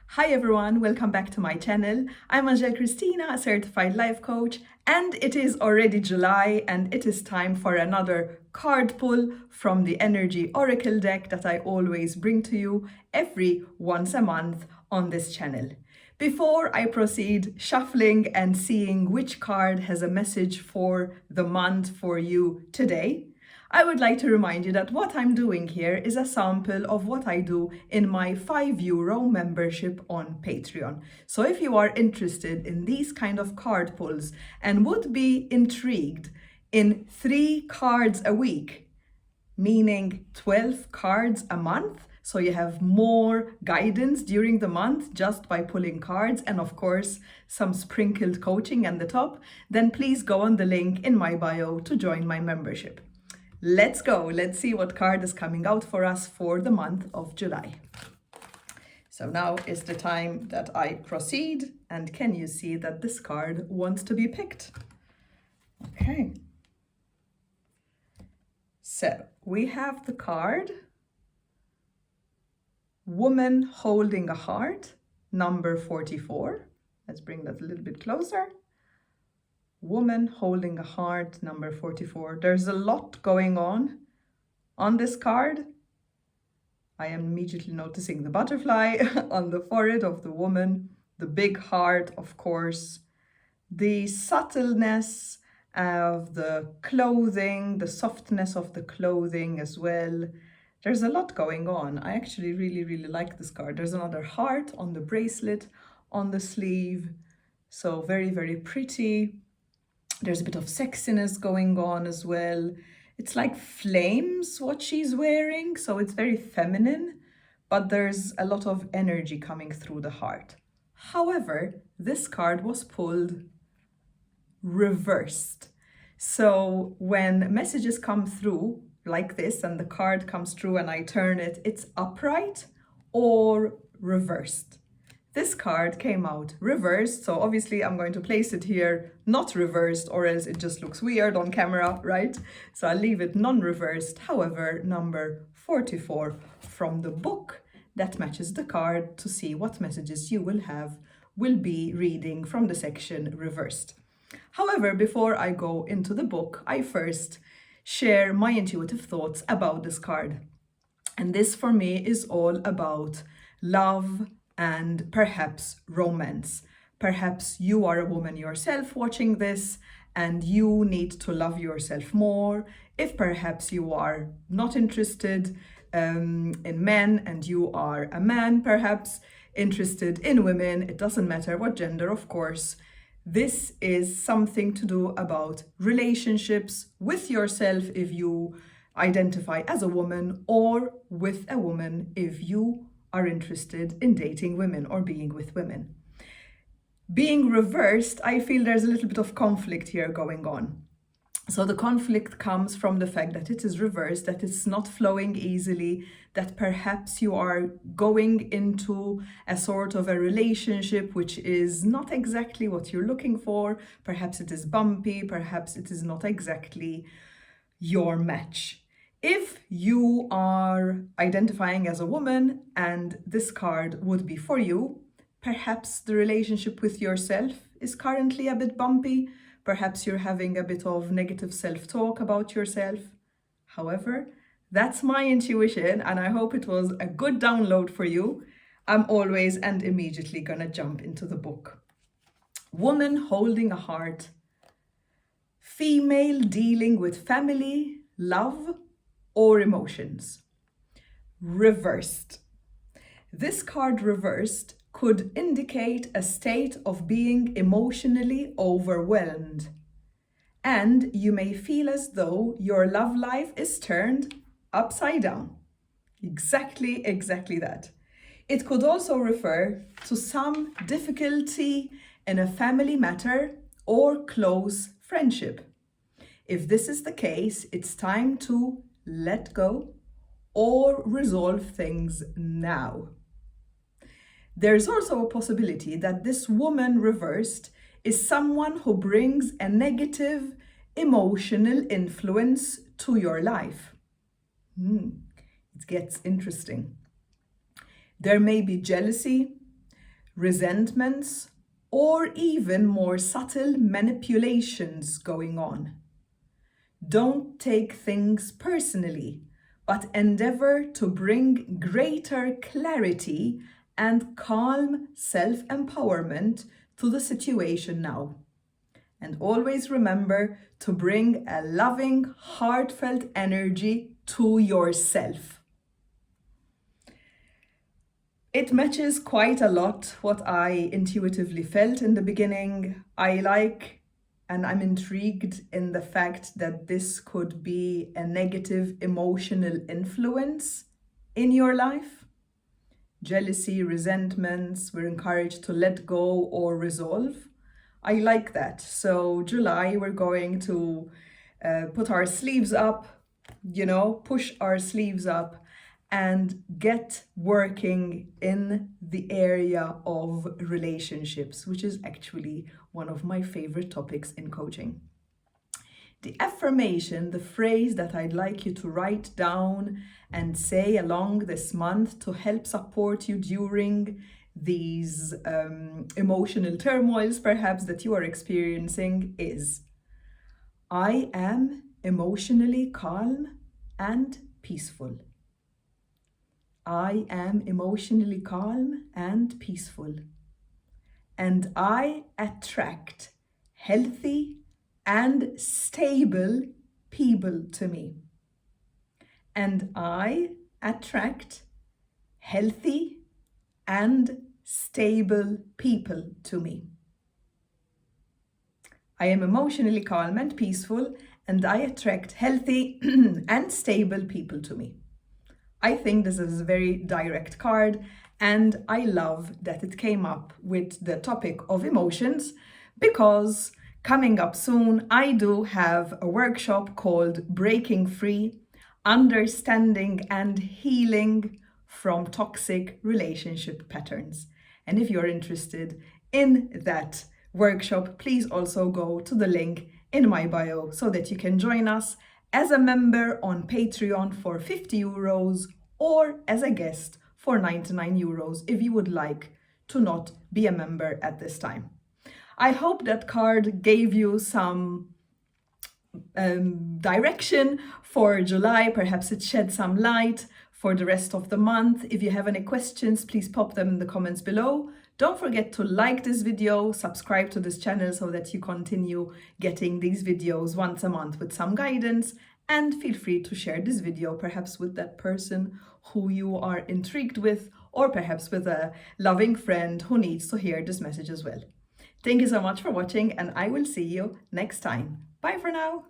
Hi everyone, welcome back to my channel. I'm Angel Christina, a certified life coach, and it is already July and it is time for another card pull from the Energy Oracle deck that I always bring to you every once a month on this channel. Before I proceed shuffling and seeing which card has a message for the month for you today, I would like to remind you that what I'm doing here is a sample of what I do in my €5 membership on Patreon. So if you are interested in these kind of card pulls and would be intrigued in 3 cards a week, meaning 12 cards a month, so you have more guidance during the month just by pulling cards and of course some sprinkled coaching at the top, then please go on the link in my bio to join my membership. Let's go. Let's see what card is coming out for us for the month of July. So now is the time that I proceed. And can you see that this card wants to be picked? Okay. So we have the card Woman Holding a Heart, number 44. Let's bring that a little bit closer. Woman Holding a Heart, number 44. There's a lot going on this card. I am immediately noticing the butterfly on the forehead of the woman, the big heart, of course, the subtleness of the clothing, the softness of the clothing as well. There's a lot going on. I actually really like this card. There's another heart on the bracelet, on the sleeve. So very pretty. There's a bit of sexiness going on as well. It's like flames, what she's wearing, so it's very feminine, but there's a lot of energy coming through the heart. However, this card was pulled reversed. So when messages come through like this and the card comes through and I turn it, it's upright or reversed. This card came out reversed, so obviously I'm going to place it here not reversed or else it just looks weird on camera, right? So I'll leave it non-reversed. However, number 44 from the book that matches the card to see what messages you will be reading from the section reversed. However, before I go into the book, I first share my intuitive thoughts about this card. And this for me is all about love and perhaps romance. Perhaps you are a woman yourself watching this and you need to love yourself more. If perhaps you are not interested in men and you are a man, perhaps interested in women, it doesn't matter what gender, of course. This is something to do about relationships with yourself if you identify as a woman, or with a woman if you are interested in dating women or being with women. Being reversed, I feel there's a little bit of conflict here going on. So the conflict comes from the fact that it is reversed, that it's not flowing easily, that perhaps you are going into a sort of a relationship which is not exactly what you're looking for. Perhaps it is bumpy, perhaps it is not exactly your match. If you are identifying as a woman and this card would be for you, perhaps the relationship with yourself is currently a bit bumpy. Perhaps you're having a bit of negative self-talk about yourself. However, that's my intuition and I hope it was a good download for you. I'm always and immediately gonna jump into the book. Woman Holding a Heart. Female dealing with family, love, or emotions. Reversed. This card reversed could indicate a state of being emotionally overwhelmed. And you may feel as though your love life is turned upside down. Exactly that. It could also refer to some difficulty in a family matter or close friendship. If this is the case, it's time to let go or resolve things now. There's also a possibility that this woman reversed is someone who brings a negative emotional influence to your life. It gets interesting. There may be jealousy, resentments, or even more subtle manipulations going on. Don't take things personally, but endeavor to bring greater clarity and calm self-empowerment to the situation now. And always remember to bring a loving, heartfelt energy to yourself. It matches quite a lot what I intuitively felt in the beginning. I like and I'm intrigued in the fact that this could be a negative emotional influence in your life. Jealousy, resentments, we're encouraged to let go or resolve. I like that. So July, we're going to put our sleeves up, push our sleeves up and get working in the area of relationships, which is actually one of my favorite topics in coaching. The affirmation, the phrase that I'd like you to write down and say along this month to help support you during these emotional turmoils perhaps that you are experiencing is: I am emotionally calm and peaceful. I am emotionally calm and peaceful. And I attract healthy and stable people to me. And I attract healthy and stable people to me. I am emotionally calm and peaceful, and I attract healthy and stable people to me. I think this is a very direct card, and I love that it came up with the topic of emotions, because coming up soon, I do have a workshop called Breaking Free, Understanding and Healing from Toxic Relationship Patterns. And if you're interested in that workshop, please also go to the link in my bio so that you can join us as a member on Patreon for 50 euros or as a guest for 99 euros if you would like to not be a member at this time. I hope that card gave you some direction for July. Perhaps it shed some light for the rest of the month. If you have any questions, please pop them in the comments below. Don't forget to like this video, subscribe to this channel so that you continue getting these videos once a month with some guidance, and feel free to share this video perhaps with that person who you are intrigued with, or perhaps with a loving friend who needs to hear this message as well. Thank you so much for watching, and I will see you next time. Bye for now.